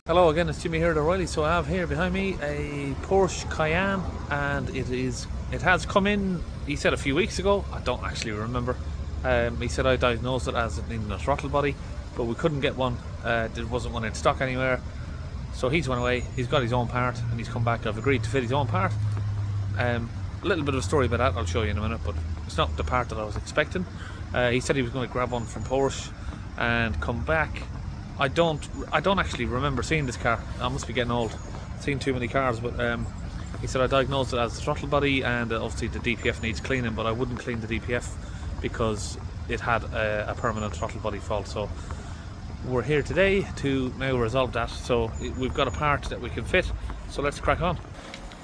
Hello again, it's Jimmy here at O'Reilly. So I have here behind me a Porsche Cayenne, and it has come in, he said a few weeks ago. I don't actually remember. He said I diagnosed it as needing a throttle body, but we couldn't get one. There wasn't one in stock anywhere. So he's went away, he's got his own part, and he's come back. I've agreed to fit his own part. A little bit of a story about that I'll show you in a minute, but it's not the part that I was expecting. He said he was going to grab one from Porsche and come back. I don't actually remember seeing this car. I must be getting old. I've seen too many cars, but he said I diagnosed it as a throttle body, and obviously the DPF needs cleaning, but I wouldn't clean the DPF because it had a permanent throttle body fault. So we're here today to now resolve that. So we've got a part that we can fit, so let's crack on.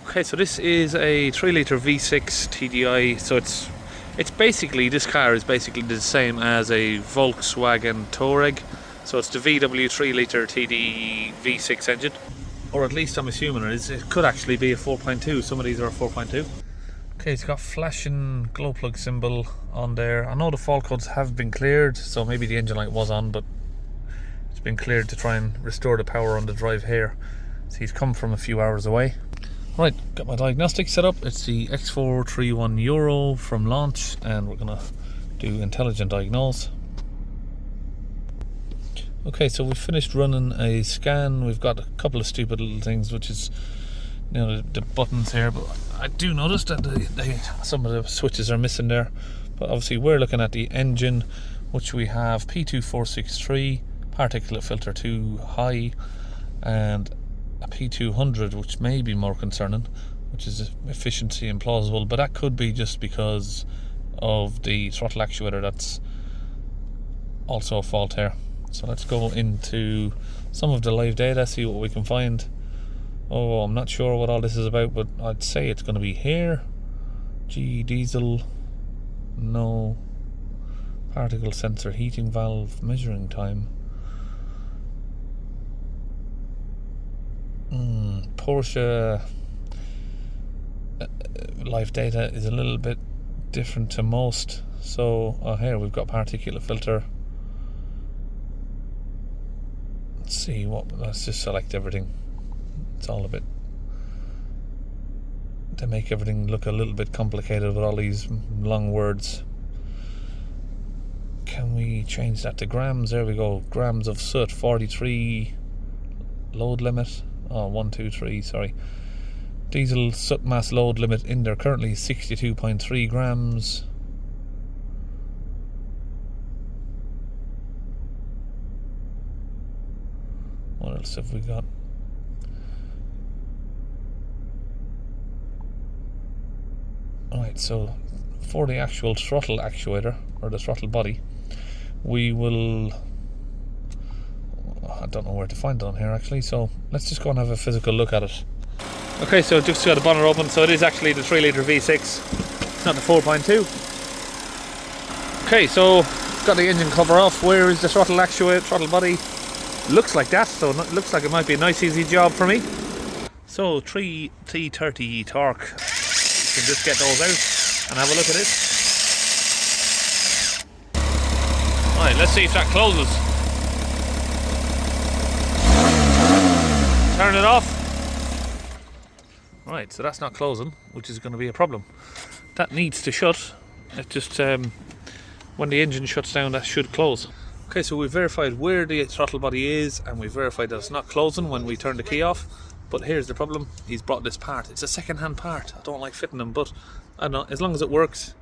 Okay, so this is a 3-litre V6 TDI. So it's basically, this car is basically the same as a Volkswagen Touareg. So it's the VW 3-litre TDI V6 engine, or at least I'm assuming it is. It could actually be a 4.2. Some of these are a 4.2. Okay, it's got flashing glow plug symbol on there. I know the fault codes have been cleared, so maybe the engine light was on, but it's been cleared to try and restore the power on the drive here. So he's come from a few hours away. Right, got my diagnostic set up. It's the X43100 from launch, and we're gonna do intelligent diagnose. Okay, so we've finished running a scan. We've got a couple of stupid little things, which is, you know, the buttons here, but I do notice that some of the switches are missing there. But obviously we're looking at the engine, which we have P2463, particulate filter too high, and a P200, which may be more concerning, which is efficiency implausible, but that could be just because of the throttle actuator. That's also a fault here. So let's go into some of the live data, see what we can find. Oh, I'm not sure what all this is about, but I'd say it's going to be here. G, diesel, no. Particle sensor, heating valve, measuring time. Porsche live data is a little bit different to most. So here we've got particulate filter. See what, let's just select everything. It's all a bit, they make everything look a little bit complicated with all these long words. Can we change that to grams? There we go. Grams of soot, 43. Load limit, 123, sorry. Diesel soot mass load limit in there currently 62.3 grams. What else have we got? Alright, so for the actual throttle actuator, or the throttle body, we will, I don't know where to find it on here actually, so let's just go and have a physical look at it. Okay, so just got the bonnet open, so it is actually the 3-litre V6, it's not the 4.2. Okay, so got the engine cover off. Where is the throttle actuator, throttle body? Looks like that, so it looks like it might be a nice easy job for me. So 330 torque, you can just get those out and have a look at it. Alright, let's see if that closes. Turn it off. Right, so that's not closing, which is going to be a problem. That needs to shut. It just when the engine shuts down, that should close. Okay, so we've verified where the throttle body is, and we've verified that it's not closing when we turn the key off. But here's the problem, he's brought this part. It's a second-hand part. I don't like fitting them, but I don't know, as long as it works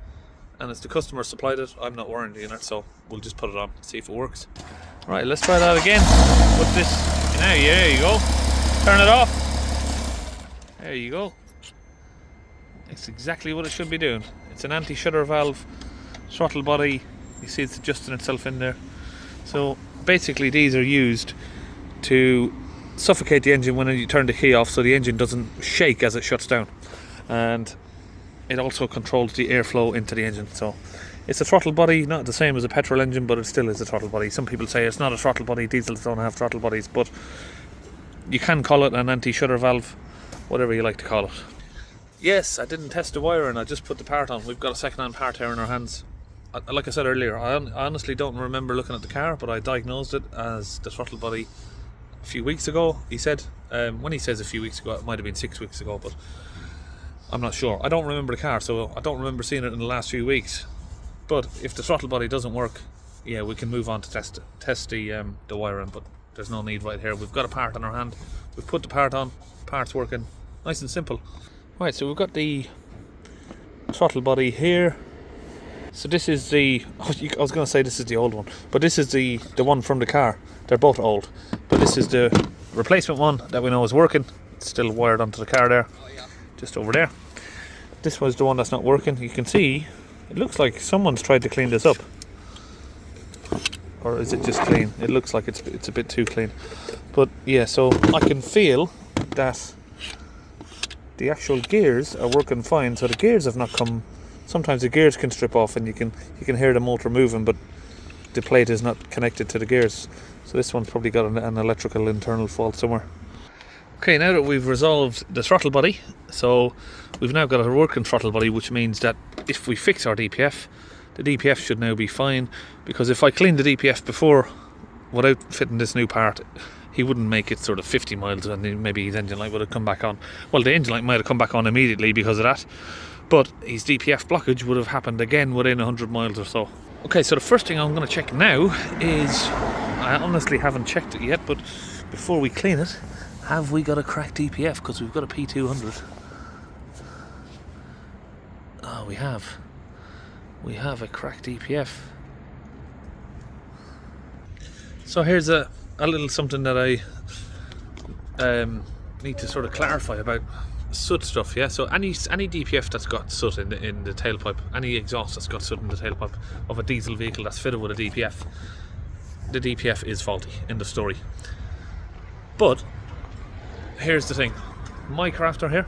and it's the customer supplied it, I'm not warranting it, so we'll just put it on, see if it works. Right, let's try that again. Put this, there you go. Turn it off. There you go. It's exactly what it should be doing. It's an anti-shudder valve, throttle body. You see it's adjusting itself in there. So basically these are used to suffocate the engine when you turn the key off, so the engine doesn't shake as it shuts down, and it also controls the airflow into the engine. So it's a throttle body, not the same as a petrol engine, but it still is a throttle body. Some people say it's not a throttle body, diesels don't have throttle bodies, but you can call it an anti-shudder valve, whatever you like to call it. Yes, I didn't test the wiring, I just put the part on. We've got a second-hand part here in our hands. like I said earlier, I honestly don't remember looking at the car, but I diagnosed it as the throttle body a few weeks ago. He said, when he says a few weeks ago, it might have been 6 weeks ago, but I'm not sure. I don't remember the car, so I don't remember seeing it in the last few weeks. But if the throttle body doesn't work, yeah, we can move on to test the wiring, but there's no need right here. We've got a part on our hand. We've put the part on. Part's working. Nice and simple. Right, so we've got the throttle body here. So this is the, I was going to say this is the old one, but this is the one from the car. They're both old, but this is the replacement one that we know is working. It's still wired onto the car there, just over there. This was the one that's not working. You can see it looks like someone's tried to clean this up, or is it just clean? It looks like it's a bit too clean, but yeah. So I can feel that the actual gears are working fine. So the gears have not come. Sometimes the gears can strip off and you can hear the motor moving, but the plate is not connected to the gears. So this one's probably got an electrical internal fault somewhere. Okay, now that we've resolved the throttle body, so we've now got a working throttle body, which means that if we fix our DPF, the DPF should now be fine, because if I cleaned the DPF before without fitting this new part, he wouldn't make it sort of 50 miles and then maybe his engine light would have come back on. Well, the engine light might have come back on immediately because of that, but his DPF blockage would have happened again within 100 miles or so. Okay, so the first thing I'm going to check now is, I honestly haven't checked it yet, but before we clean it, have we got a cracked DPF? Because we've got a P200. Oh, we have. We have a cracked DPF. So here's a little something that I need to sort of clarify about soot stuff. Yeah, so any DPF that's got soot in the tailpipe, any exhaust that's got soot in the tailpipe of a diesel vehicle that's fitted with a DPF, the DPF is faulty. End of story. But here's the thing, my Crafter here,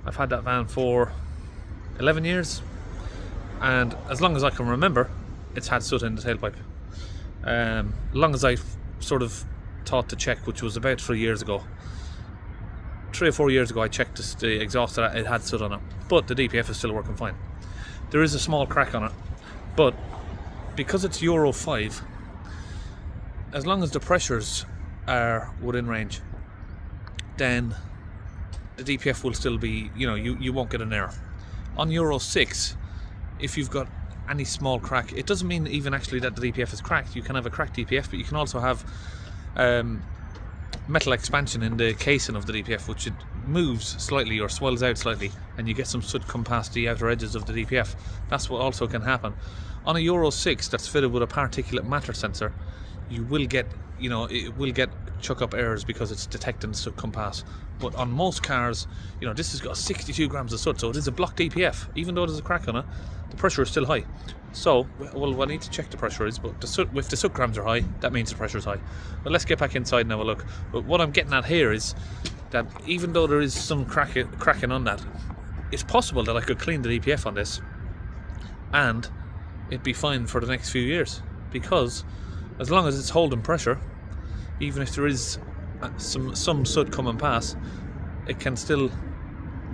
I've had that van for 11 years, and as long as I can remember, it's had soot in the tailpipe. As long as I sort of thought to check, which was about 3 years ago. 3 or 4 years ago I checked the exhaust that it had soot on it, but the DPF is still working fine. There is a small crack on it, but because it's Euro 5, as long as the pressures are within range, then the DPF will still be, you won't get an error. On Euro 6, if you've got any small crack, it doesn't mean even actually that the DPF is cracked. You can have a cracked DPF, but you can also have metal expansion in the casing of the DPF, which it moves slightly or swells out slightly, and you get some soot come past the outer edges of the DPF. That's what also can happen. On a Euro 6 that's fitted with a particulate matter sensor, you will get, it will get chuck up errors because it's detecting soot come past. But on most cars, this has got 62 grams of soot, so it is a block DPF. Even though there's a crack on it, the pressure is still high. So, well, I need to check the pressure is, but if the soot grams are high, that means the pressure is high. But let's get back inside and have a look. But what I'm getting at here is that even though there is some cracking on that, it's possible that I could clean the DPF on this and it'd be fine for the next few years, because as long as it's holding pressure, even if there is some soot coming past, it can still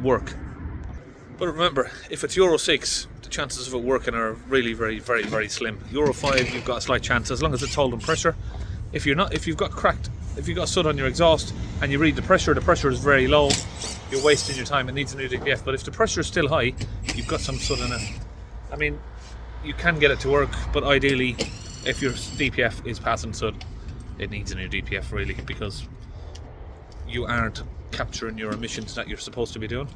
work. But remember, if it's Euro 6, the chances of it working are really very, very, very slim. Euro 5, you've got a slight chance as long as it's holding pressure. If you've got soot on your exhaust and you read the pressure is very low, you're wasting your time. It needs a new DPF. But if the pressure is still high, you've got some soot in it. I mean, you can get it to work, but ideally, if your DPF is passing soot, it needs a new DPF really, because you aren't capturing your emissions that you're supposed to be doing.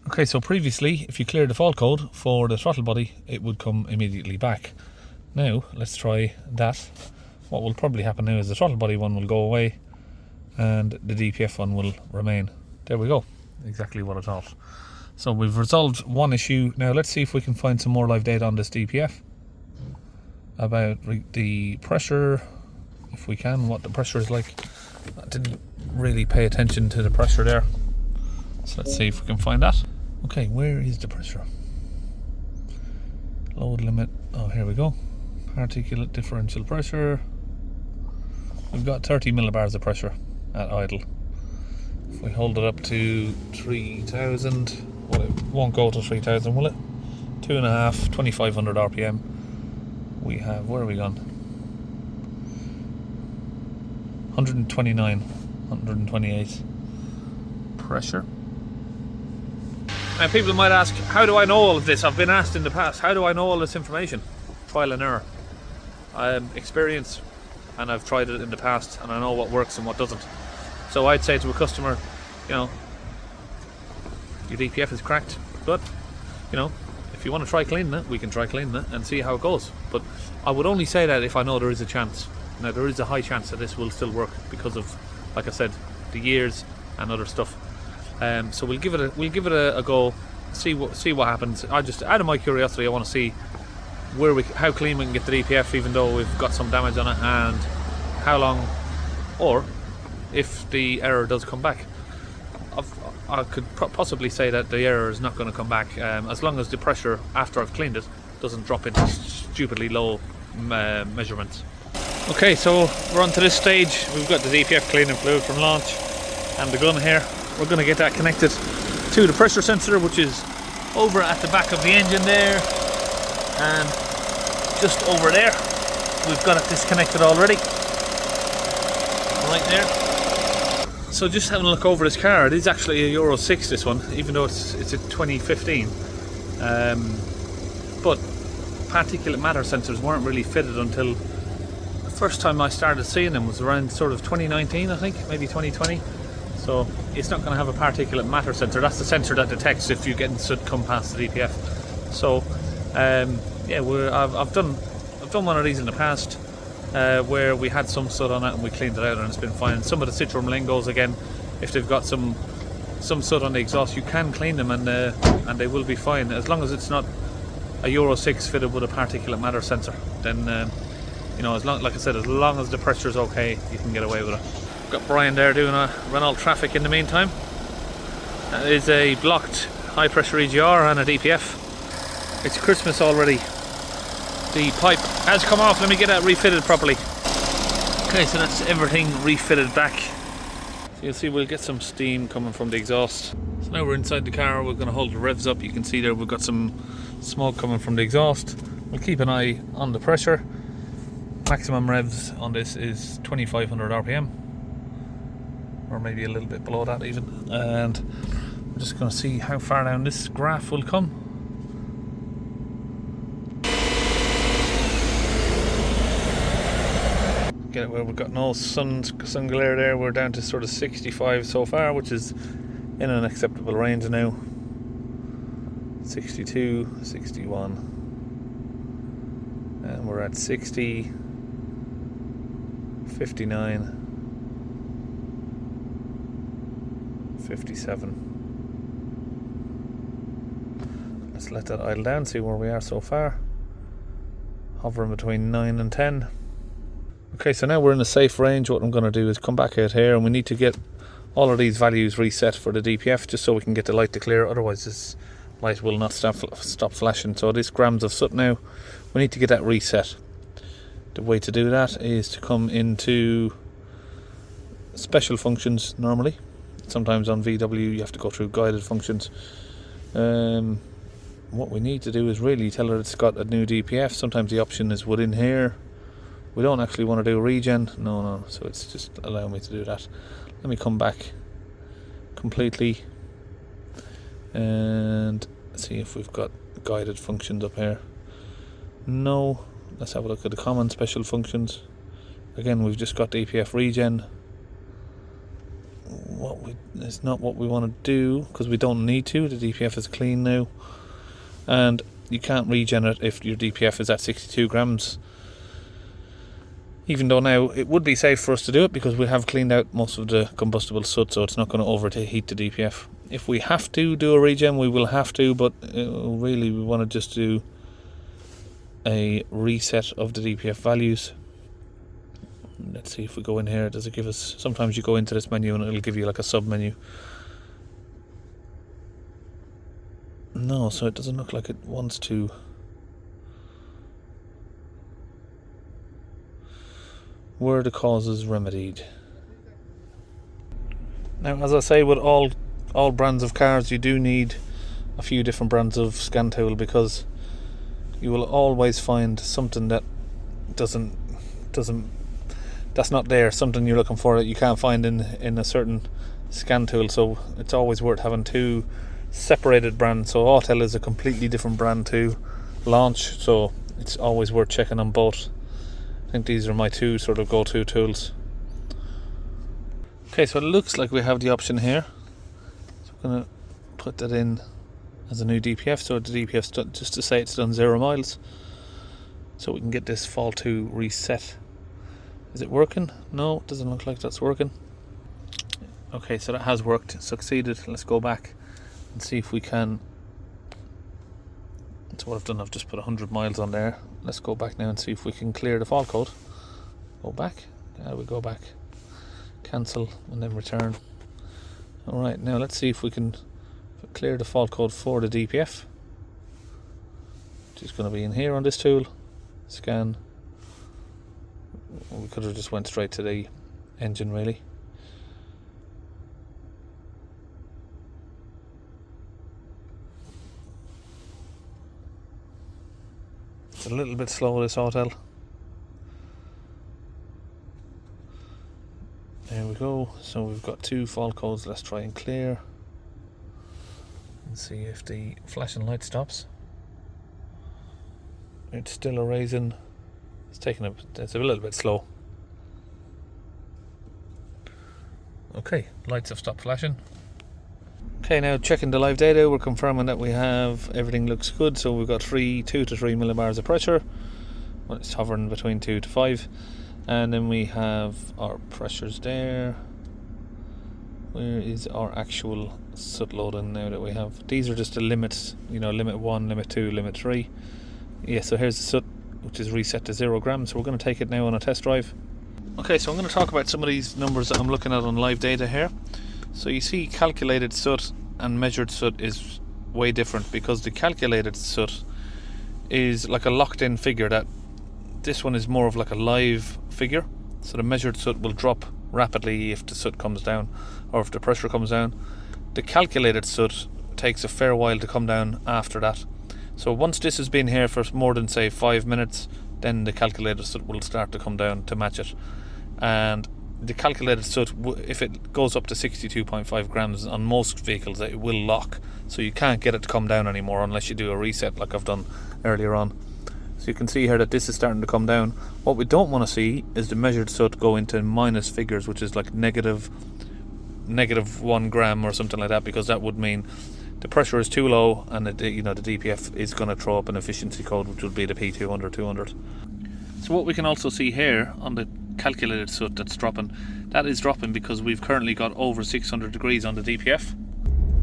Okay, so previously, if you cleared the fault code for the throttle body, it would come immediately back. Now, let's try that. What will probably happen now is the throttle body one will go away and the DPF one will remain. There we go, exactly what I thought. So we've resolved one issue. Now let's see if we can find some more live data on this DPF about the pressure, if we can, what the pressure is like. I didn't really pay attention to the pressure there, so let's see if we can find that. Okay, where is the pressure? Load limit, oh here we go. Particulate differential pressure. We've got 30 millibars of pressure at idle. If we hold it up to 3000, well, it won't go to 3000, will it? 2.5, 2500 RPM. We have, where are we gone? 129, 128 pressure. Now people might ask, how do I know all of this? I've been asked in the past, how do I know all this information? Trial and error. Experience, and I've tried it in the past and I know what works and what doesn't. So I'd say to a customer, you know, your DPF is cracked, but you know, if you want to try cleaning it, we can try cleaning it and see how it goes. But I would only say that if I know there is a chance. Now there is a high chance that this will still work because of, like I said, the years and other stuff. So we'll give it a go, see what happens. I just, out of my curiosity, I want to see how clean we can get the DPF, even though we've got some damage on it, and how long, or if the error does come back. I could possibly say that the error is not going to come back, as long as the pressure after I've cleaned it doesn't drop into stupidly low measurements. Okay, so we're on to this stage. We've got the DPF cleaning fluid from launch and the gun here. We're going to get that connected to the pressure sensor, which is over at the back of the engine there, and just over there. We've got it disconnected already, right there. So just having a look over this car, it is actually a Euro 6, this one, even though it's a 2015. But particulate matter sensors weren't really fitted until the first time I started seeing them was around sort of 2019, I think, maybe 2020. So it's not going to have a particulate matter sensor. That's the sensor that detects if you get soot come past the DPF. So yeah, I've done one of these in the past. Where we had some soot on it and we cleaned it out and it's been fine. Some of the Citroen Lingos, again, if they've got some soot on the exhaust, you can clean them and they will be fine, as long as it's not a Euro 6 fitted with a particulate matter sensor. Then you know, like I said, as long as the pressure is okay, you can get away with it. Got Brian there doing a Renault traffic in the meantime. That is a blocked high pressure EGR and a DPF. It's Christmas already. The pipe has come off. Let me get that refitted properly. Okay, so that's everything refitted back. So you'll see we'll get some steam coming from the exhaust. So now we're inside the car. We're going to hold the revs up. You can see there we've got some smoke coming from the exhaust. We'll keep an eye on the pressure. Maximum revs on this is 2500 RPM, or maybe a little bit below that even. And we're just going to see how far down this graph will come. Get it where we've got no sun glare there. We're down to sort of 65 so far, which is in an acceptable range now. 62, 61, and we're at 60, 59, 57. Let's let that idle down, see where we are so far. Hovering between 9 and 10. Okay, so now we're in a safe range. What I'm going to do is come back out here, and we need to get all of these values reset for the DPF, just so we can get the light to clear. Otherwise this light will not stop flashing. So this grams of soot now, we need to get that reset. The way to do that is to come into special functions normally. Sometimes on VW you have to go through guided functions. What we need to do is really tell her it's got a new DPF. Sometimes the option is within here. We don't actually want to do regen, no, so it's just allowing me to do that. Let me come back completely and see if we've got guided functions up here. No. Let's have a look at the common special functions. Again, we've just got DPF regen. It's not what we want to do because we don't need to. The DPF is clean now, and you can't regen it if your DPF is at 62 grams. Even though now it would be safe for us to do it because we have cleaned out most of the combustible soot, so it's not going to overheat the DPF. If we have to do a regen, we will have to, but really we want to just do a reset of the DPF values. Let's see if we go in here. Does it give us... Sometimes you go into this menu and it'll give you like a sub menu. No, so it doesn't look like it wants to. Were the causes remedied? Now, as I say, with all brands of cars, you do need a few different brands of scan tool because you will always find something that doesn't that's not there, something you're looking for that you can't find in a certain scan tool. So it's always worth having two separated brands. So Autel is a completely different brand to Launch, so it's always worth checking on both. I think these are my two sort of go-to tools. Okay, so it looks like we have the option here, so I'm going to put that in as a new DPF. So the DPF, just to say it's done 0 miles, so we can get this Fall 2 reset. Is it working? No, it doesn't look like that's working. Okay, so that has worked, succeeded. Let's go back and see if we can. That's what I've done. I've just put 100 miles on there. Let's go back now and see if we can clear the fault code. Go back. There we go back. Cancel and then return. Alright, now let's see if we can clear the fault code for the DPF, which is going to be in here on this tool. Scan. We could have just went straight to the engine really. It's a little bit slow, this Autel. There we go. So we've got 2 fault codes. Let's try and clear and see if the flashing light stops. It's still erasing. It's a little bit slow. Okay, lights have stopped flashing. Okay, now checking the live data, we're confirming that we have everything looks good. So we've got 2 to 3 millibars of pressure. Well, it's hovering between 2 to 5, and then we have our pressures there. Where is our actual soot loading now that we have? These are just the limits, you know, limit 1, limit 2, limit 3. Yeah, so here's the soot, which is reset to 0 grams. So we're going to take it now on a test drive. Okay, so I'm going to talk about some of these numbers that I'm looking at on live data here. So you see calculated soot and measured soot is way different, because the calculated soot is like a locked in figure. That this one is more of like a live figure. So the measured soot will drop rapidly if the soot comes down or if the pressure comes down. The calculated soot takes a fair while to come down after that. So once this has been here for more than say 5 minutes, then the calculated soot will start to come down to match it. And the calculated soot, if it goes up to 62.5 grams on most vehicles, it will lock, so you can't get it to come down anymore unless you do a reset like I've done earlier on. So you can see here that this is starting to come down. What we don't want to see is the measured soot go into minus figures, which is like negative 1 gram or something like that, because that would mean the pressure is too low, and the DPF is going to throw up an efficiency code, which would be the P210000. So what we can also see here on the calculated soot that's dropping, that is dropping because we've currently got over 600 degrees on the DPF.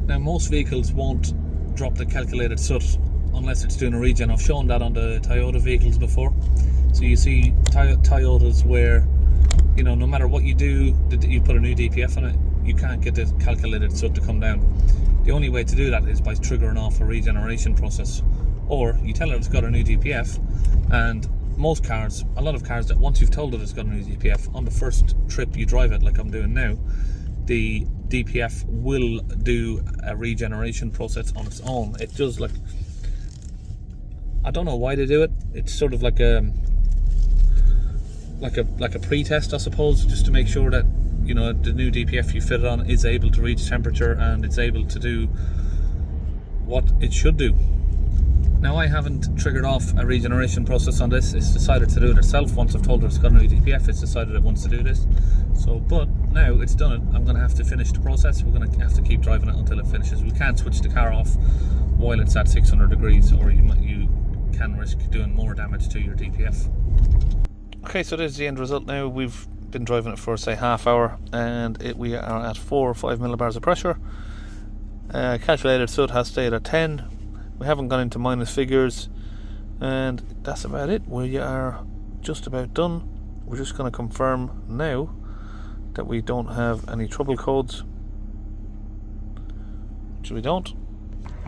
Now most vehicles won't drop the calculated soot unless it's doing a regen. I've shown that on the Toyota vehicles before. So you see Toyotas where, you know, no matter what you do, you put a new DPF on it, you can't get the calculated soot to come down. The only way to do that is by triggering off a regeneration process, or you tell it it's got a new DPF. And most cars, a lot of cars, that once you've told it it's got a new DPF, on the first trip you drive it, like I'm doing now, the DPF will do a regeneration process on its own. It does, like, I don't know why they do it. It's sort of like a pre-test, I suppose, just to make sure that, you know, the new DPF you fit it on is able to reach temperature and it's able to do what it should do. Now I haven't triggered off a regeneration process on this. It's decided to do it itself. Once I've told it it's got a new DPF, it's decided it wants to do this. So, but now it's done it, I'm going to have to finish the process. We're going to have to keep driving it until it finishes. We can't switch the car off while it's at 600 degrees, or you can risk doing more damage to your DPF. Okay, so there's the end result now. We've been driving it for say half hour, and we are at 4 or 5 millibars of pressure. Calculated soot has stayed at 10. We haven't gone into minus figures, and that's about it. We are just about done. We're just going to confirm now that we don't have any trouble codes, which we don't.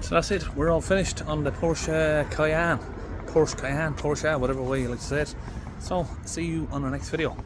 So that's it. We're all finished on the Porsche Cayenne, Porsche, whatever way you like to say it. So see you on the next video.